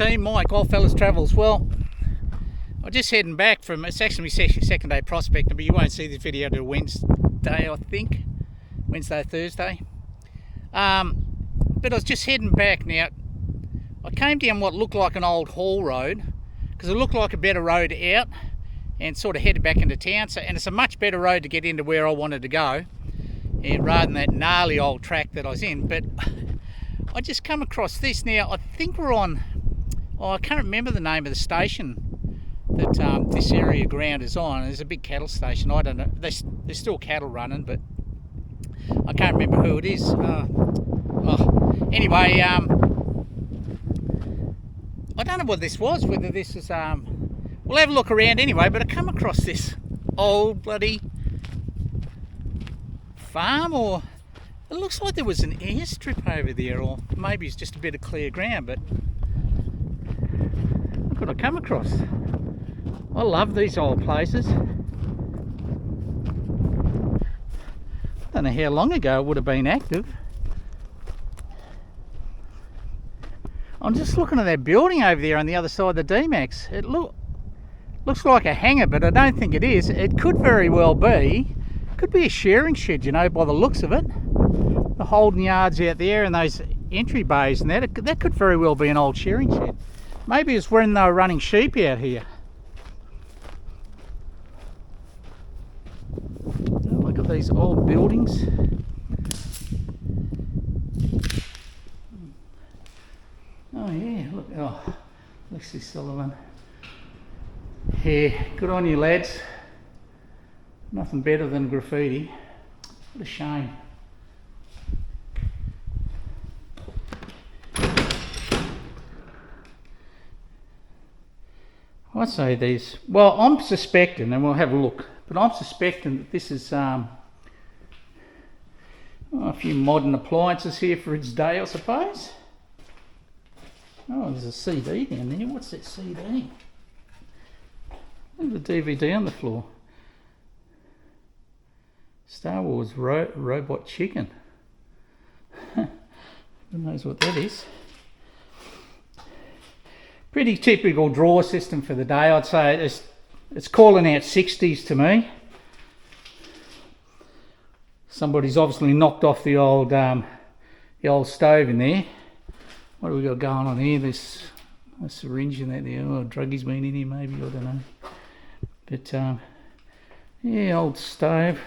team, Mike, Oddfellas Travels. Well, I'm just heading back from, it's actually my second day prospecting, but you won't see this video till Wednesday, I think. Wednesday, Thursday. But I was just heading back now. I came down what looked like an old haul road, because it looked like a better road out, and sort of headed back into town. So, and it's a much better road to get into where I wanted to go, rather than that gnarly old track that I was in. But I just come across this now. I think we're on, I can't remember the name of the station that this area ground is on. There's a big cattle station. I don't know. There's still cattle running, but I can't remember who it is. Anyway, I don't know what this was. Whether this is we'll have a look around anyway. But I come across this old bloody farm, or it looks like there was an airstrip over there, or maybe it's just a bit of clear ground. But look what I come across. I love these old places. I don't know how long ago it would have been active. I'm just looking at that building over there on the other side of the D-Max. It looks like a hangar, but I don't think it is. It could very well be. Could be a shearing shed, you know, by the looks of it. The holding yards out there and those entry bays and that could very well be an old shearing shed. Maybe it's when they were running sheep out here. Look at these old buildings. Oh yeah, look, oh, Lexi Sullivan. Yeah, good on you lads. Nothing better than graffiti. What a shame. I'd say these, well, I'm suspecting, and we'll have a look, but I'm suspecting that this is a few modern appliances here for its day, I suppose. Oh, there's a CD down there. What's that CD? Look at the DVD on the floor. Star Wars Robot Chicken. Who knows what that is? Pretty typical drawer system for the day, I'd say. It's calling out 60s to me. Somebody's obviously knocked off the old stove in there. What do we got going on here? There's a syringe in that there. Oh, a druggy's been in here maybe, I don't know. But yeah, old stove.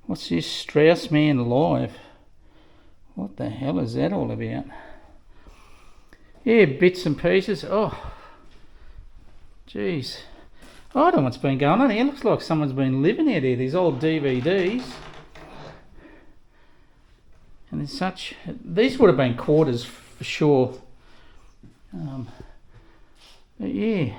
What's this? Strauss Man Alive. What the hell is that all about? Yeah, bits and pieces. Oh, jeez. I don't know what's been going on here. It looks like someone's been living out here. These old DVDs. And there's such... These would have been quarters for sure. But yeah.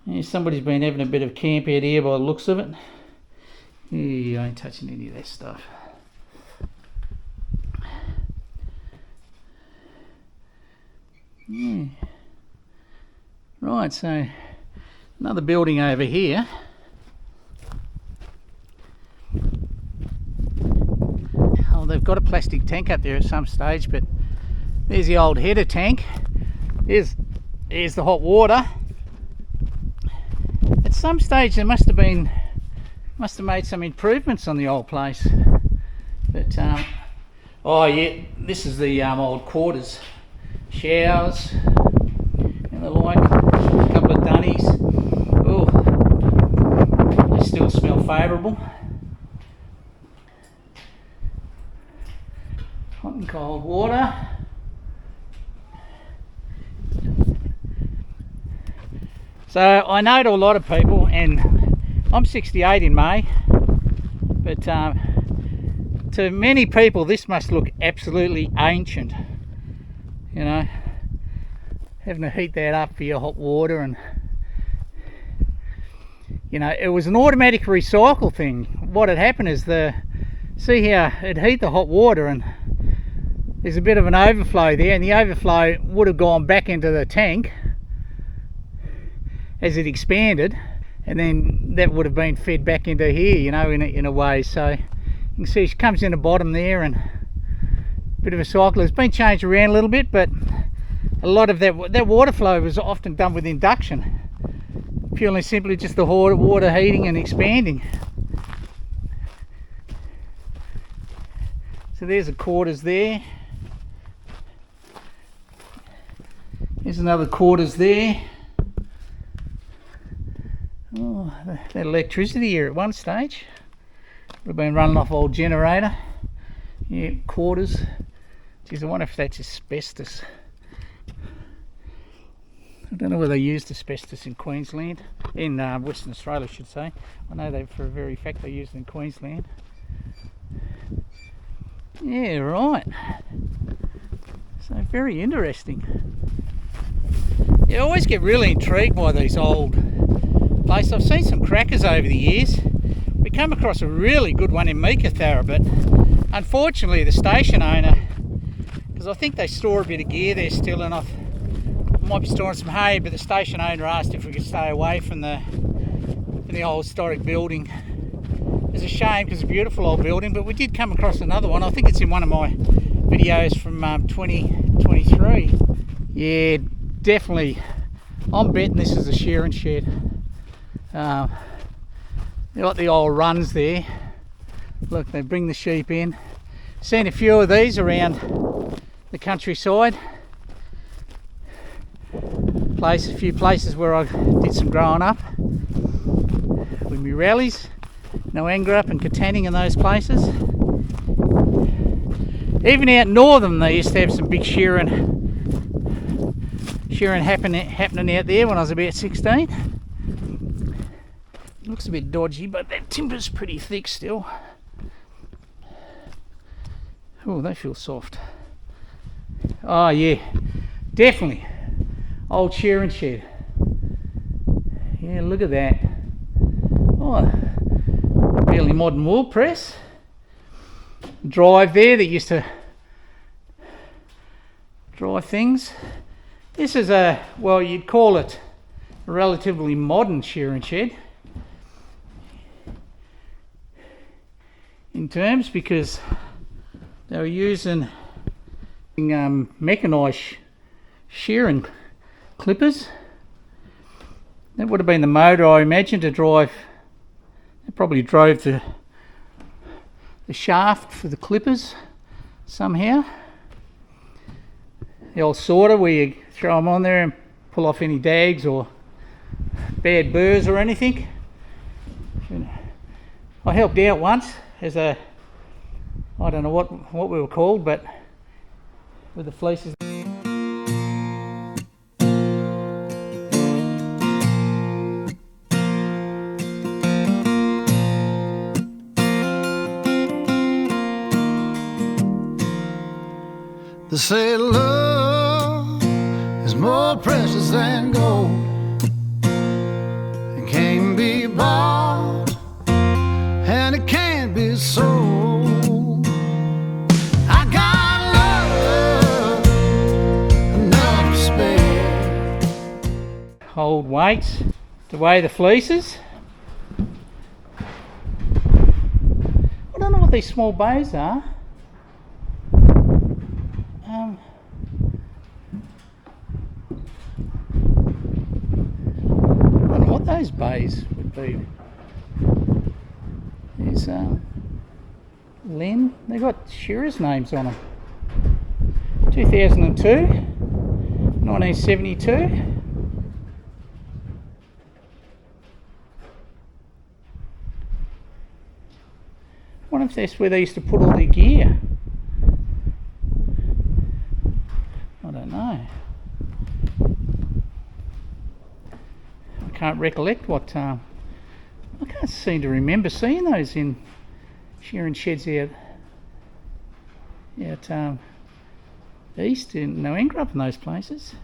Yeah, somebody's been having a bit of camp out here by the looks of it. Yeah, I ain't touching any of that stuff. Yeah. Right, so another building over here. Oh, they've got a plastic tank up there at some stage, but there's the old header tank. Here's the hot water. At some stage they must have made some improvements on the old place. But oh yeah, this is the old quarters. Showers and the like, a couple of dunnies. Oh, they still smell favourable. Hot and cold water. So I know to a lot of people, and I'm 68 in May, but to many people this must look absolutely ancient. You know, having to heat that up for your hot water, and you know, it was an automatic recycle thing. What had happened is see how it'd heat the hot water, and there's a bit of an overflow there, and the overflow would have gone back into the tank as it expanded, and then that would have been fed back into here, you know, in a way. So you can see it comes in the bottom there and bit of a cycle. It's been changed around a little bit, but a lot of that water flow was often done with induction, purely and simply just the water heating and expanding. So there's the quarters there. There's another quarters there. Oh, that electricity here at one stage would have been running off old generator. Yeah, quarters. Geez, I wonder if that's asbestos. I don't know whether they used asbestos in Queensland, in Western Australia I should say. I know they, for a very fact, they used it in Queensland. Yeah, right. So very interesting. Yeah, I always get really intrigued by these old places. I've seen some crackers over the years. We come across a really good one in Meekatharra, but unfortunately the station owner, because I think they store a bit of gear there still, and I might be storing some hay, but the station owner asked if we could stay away from the old historic building. It's a shame because it's a beautiful old building, but we did come across another one. I think it's in one of my videos from 2023. Yeah, definitely. I'm betting this is a shearing shed. They've got the old runs there. Look, they bring the sheep in. Seen a few of these around the countryside. A few places where I did some growing up with my rallies, Noangra and Katanning and those places. Even out north of them they used to have some big shearing happening out there when I was about 16. Looks a bit dodgy, but that timber's pretty thick still. Oh, they feel soft. Oh yeah, definitely. Old shearing shed. Yeah, look at that. Oh, fairly modern wool press. Drive there that used to drive things. This is a, well, you'd call it a relatively modern shearing shed in terms, because they were using mechanised shearing clippers. That would have been the motor, I imagine, to drive. It probably drove the shaft for the clippers somehow. The old sorter where you throw them on there and pull off any dags or bad burrs or anything. I helped out once as a, I don't know what we were called, but with the fleeces. They say love is more precious than gold. It can't be bought and it can't be sold. I got love enough to spare. Hold weights to weigh the fleeces. I don't know what these small bays are. I don't know what those bays would be. There's Len, they've got shearers' names on them. 2002, 1972. I wonder if that's where they used to put all their gear. I don't know. I can't recollect what. I can't seem to remember seeing those in shearing sheds out east in Noangra up in those places.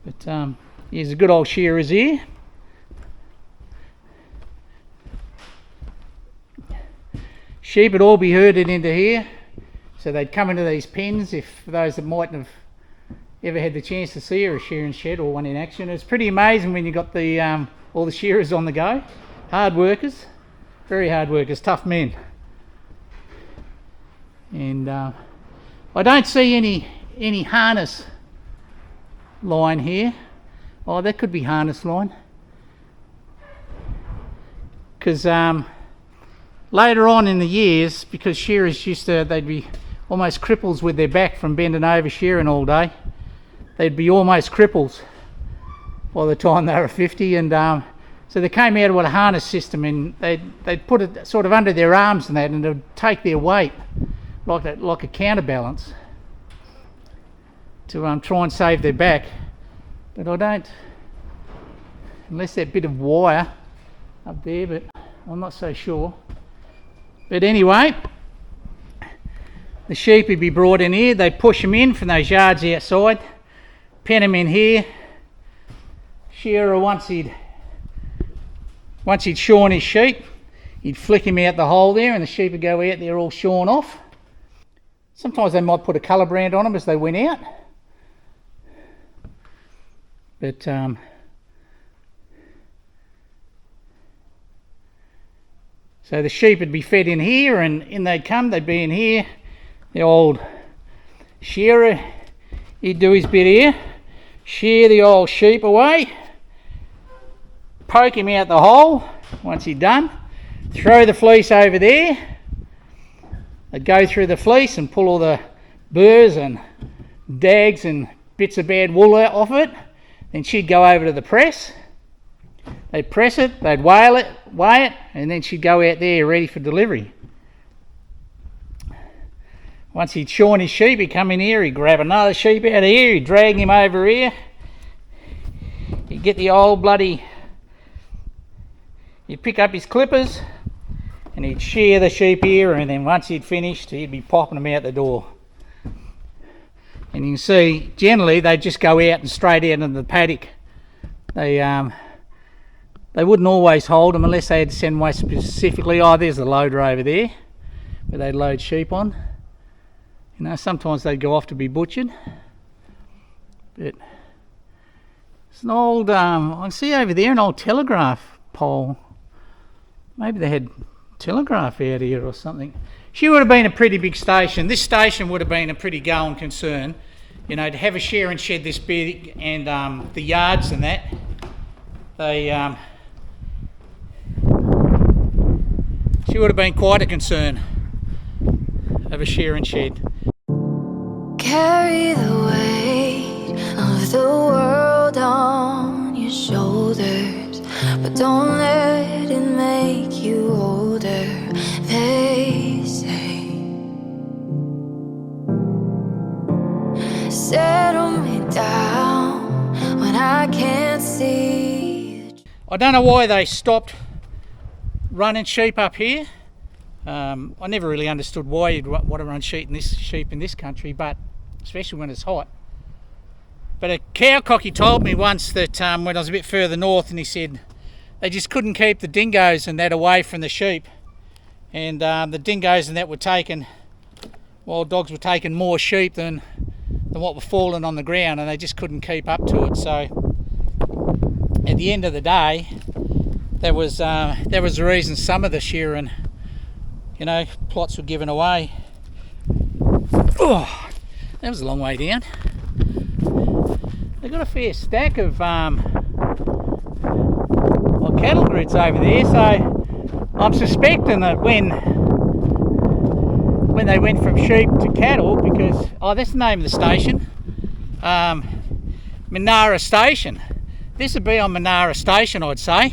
But here's a good old shearers here. Sheep would all be herded into here, so they'd come into these pens. If for those that mightn't have ever had the chance to see a shearing shed or one in action, it's pretty amazing when you got the all the shearers on the go. Hard workers, very hard workers, tough men. And I I don't see any harness line here. Oh, that could be harness line. Because later on in the years, because shearers they'd be almost cripples with their back from bending over shearing all day. They'd be almost cripples by the time they were 50, and so they came out with a harness system, and they'd put it sort of under their arms and that, and it would take their weight like a counterbalance to try and save their back. But I don't, unless that bit of wire up there, but I'm not so sure. But anyway, the sheep would be brought in here. They push them in from those yards outside, pen them in here. Shearer, once he'd shorn his sheep, he'd flick him out the hole there, and the sheep would go out there all shorn off. Sometimes they might put a colour brand on them as they went out, but so the sheep would be fed in here, and in they'd come, they'd be in here. The old shearer, he'd do his bit here, shear the old sheep away, poke him out the hole. Once he'd done, throw the fleece over there. They'd go through the fleece and pull all the burrs and dags and bits of bad wool out off it. Then she'd go over to the press. They'd press it, they'd weigh it, and then she'd go out there ready for delivery. Once he'd shorn his sheep, he'd come in here, he'd grab another sheep out of here, he'd drag him over here. He'd get the old bloody... He'd pick up his clippers and he'd shear the sheep here, and then once he'd finished, he'd be popping them out the door. And you can see, generally, they'd just go out and straight out into the paddock. They wouldn't always hold them unless they had to send away specifically. Oh, there's the loader over there, where they'd load sheep on. You know, sometimes they'd go off to be butchered. But it's an old, I can see over there an old telegraph pole. Maybe they had telegraph out here or something. She would have been a pretty big station. This station would have been a pretty going concern. You know, to have a shearing shed this big, and the yards and that. She would have been quite a concern of a shearing shed. Carry the weight of the world on your shoulders, but don't let it make you older, they say. Settle me down when I can't see. I don't know why they stopped running sheep up here. I never really understood why you'd want to run sheep in this country, but especially when it's hot. But a cow cocky told me once that when I was a bit further north, and he said they just couldn't keep the dingoes and that away from the sheep, and the dingoes and that were taking, wild dogs were taking more sheep than what were falling on the ground, and they just couldn't keep up to it. So at the end of the day, that was the reason some of the shearing, plots were given away. Oh, that was a long way down. They've got a fair stack of cattle grids over there, so I'm suspecting that when they went from sheep to cattle, because that's the name of the station, Minara Station. This would be on Minara Station, I'd say,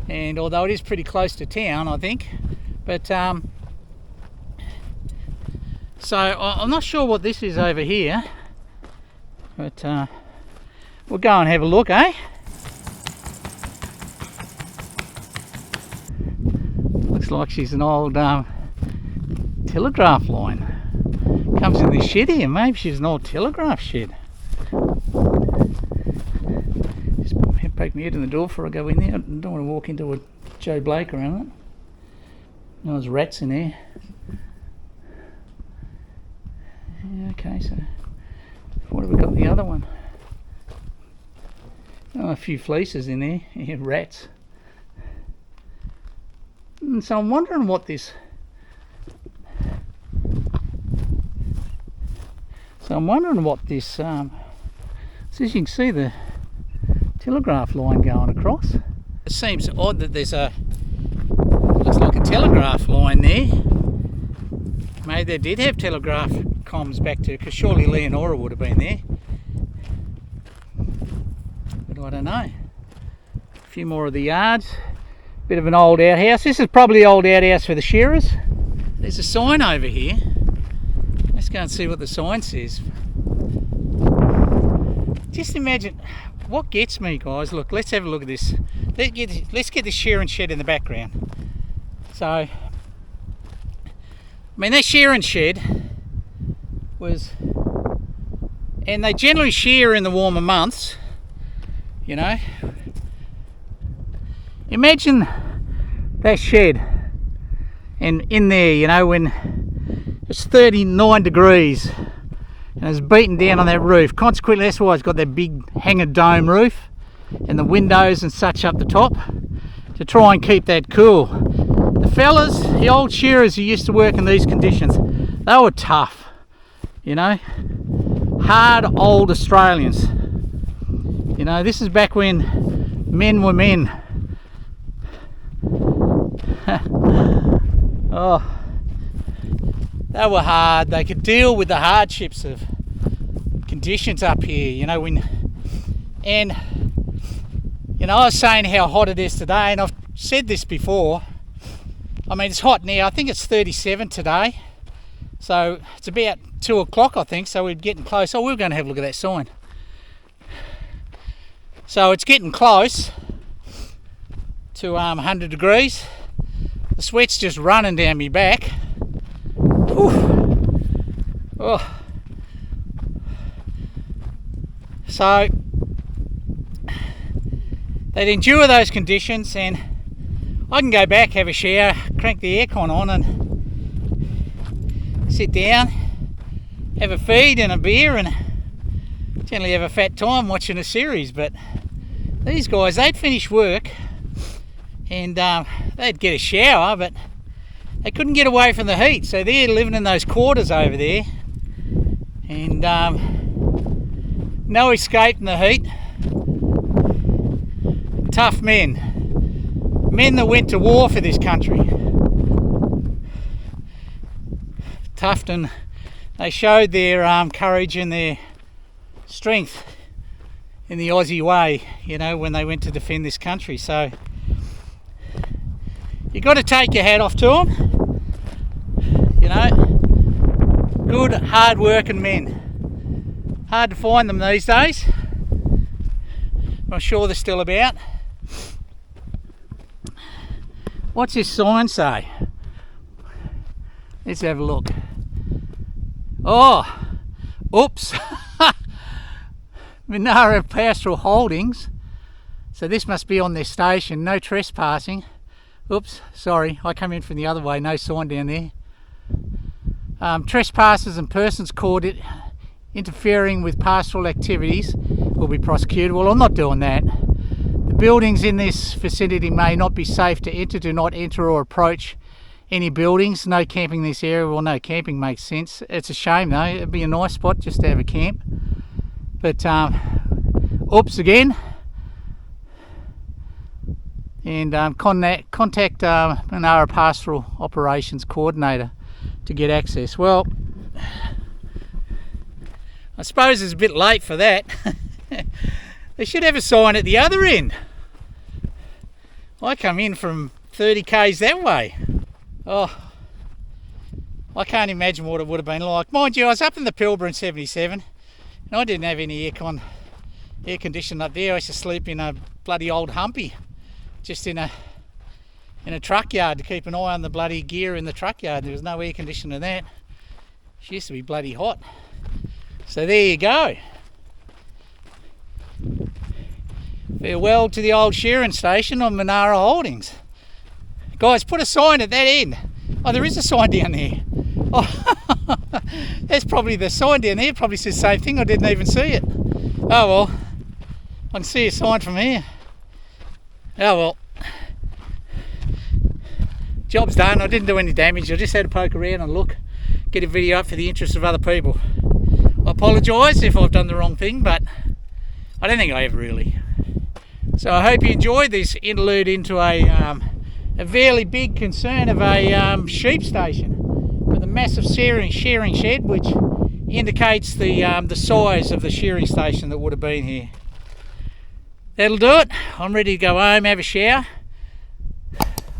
and although it is pretty close to town, I think, but so I'm not sure what this is over here, but we'll go and have a look, eh? Looks like she's an old telegraph line. Comes in this shed here. Maybe she's an old telegraph shed. Just poke my head in the door before I go in there. I don't want to walk into a Joe Blake around it. There's rats in there. Yeah, okay, so what have we got in the other one? Oh, a few fleeces in there. Yeah, rats. And so I'm wondering what this So I'm wondering what this, so as you can see the telegraph line going across. It seems odd that there's a, looks like a telegraph line there. Maybe they did have telegraph comms back to, because surely Leonora would have been there. But I don't know. A few more of the yards. Bit of an old outhouse. This is probably the old outhouse for the shearers. There's a sign over here. Let's go and see what the sign says. Just imagine, what gets me, guys, look, let's have a look at this. Let's get the shearing shed in the background. So, I mean, that shearing shed was, and they generally shear in the warmer months, you know. Imagine that shed, and in there, you know, when it's 39 degrees and it's beaten down on that roof. Consequently, that's why it's got that big hanger dome roof and the windows and such up the top to try and keep that cool. The fellas, the old shearers who used to work in these conditions, they were tough, you know, hard old Australians. You know, this is back when men were men. Oh, they were hard. They could deal with the hardships of conditions up here, you know. And you know, I was saying how hot it is today, and I've said this before. I mean, it's hot now. I think it's 37 today, so it's about 2 o'clock, I think. So we're getting close. Oh, we're going to have a look at that sign. So it's getting close to 100 degrees. The sweat's just running down my back. Oh. So they'd endure those conditions, and I can go back, have a shower, crank the aircon on and sit down, have a feed and a beer, and generally have a fat time watching a series. But these guys, they'd finish work and they'd get a shower, but they couldn't get away from the heat, so they're living in those quarters over there, and no escape in the heat. Tough men that went to war for this country. Tough, and they showed their courage and their strength in the Aussie way, you know, when they went to defend this country. So you got to take your hat off to them, you know. Good, hard-working men. Hard to find them these days. I'm sure they're still about. What's this sign say? Let's have a look. Oh, oops. Minara Pastoral Holdings. So this must be on their station. No trespassing. Oops, sorry, I come in from the other way, no sign down there. Trespassers and persons caught interfering with pastoral activities will be prosecuted. Well, I'm not doing that. The buildings in this vicinity may not be safe to enter. Do not enter or approach any buildings. No camping in this area. Well, no camping makes sense. It's a shame though, it'd be a nice spot just to have a camp. But, oops again. And contact Minara Pastoral Operations Coordinator to get access. Well, I suppose it's a bit late for that. They should have a sign at the other end. I come in from 30 k's that way. Oh, I can't imagine what it would have been like. Mind you, I was up in the Pilbara in 77 and I didn't have any air conditioning up there. I used to sleep in a bloody old humpy, just in a truck yard to keep an eye on the bloody gear in the truck yard. There was no air conditioning in that. She used to be bloody hot. So there you go. Farewell to the old shearing station on Minara Holdings. Guys, put a sign at that end. Oh, there is a sign down there. Oh, that's probably the sign down there. It probably says the same thing. I didn't even see it. Oh well, I can see a sign from here. Oh well, job's done. I didn't do any damage. I just had to poke around and look, get a video up for the interest of other people. apologise if I've done the wrong thing, but I don't think I ever really. So I hope you enjoyed this interlude into a fairly big concern of a sheep station with a massive shearing shed, which indicates the size of the shearing station that would have been here. That'll do it. I'm ready to go home, have a shower,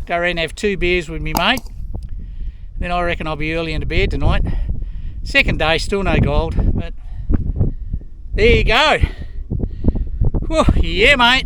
go around and have 2 beers with me mate. Then I reckon I'll be early into bed tonight. Second day, still no gold, but there you go. Whew, yeah mate.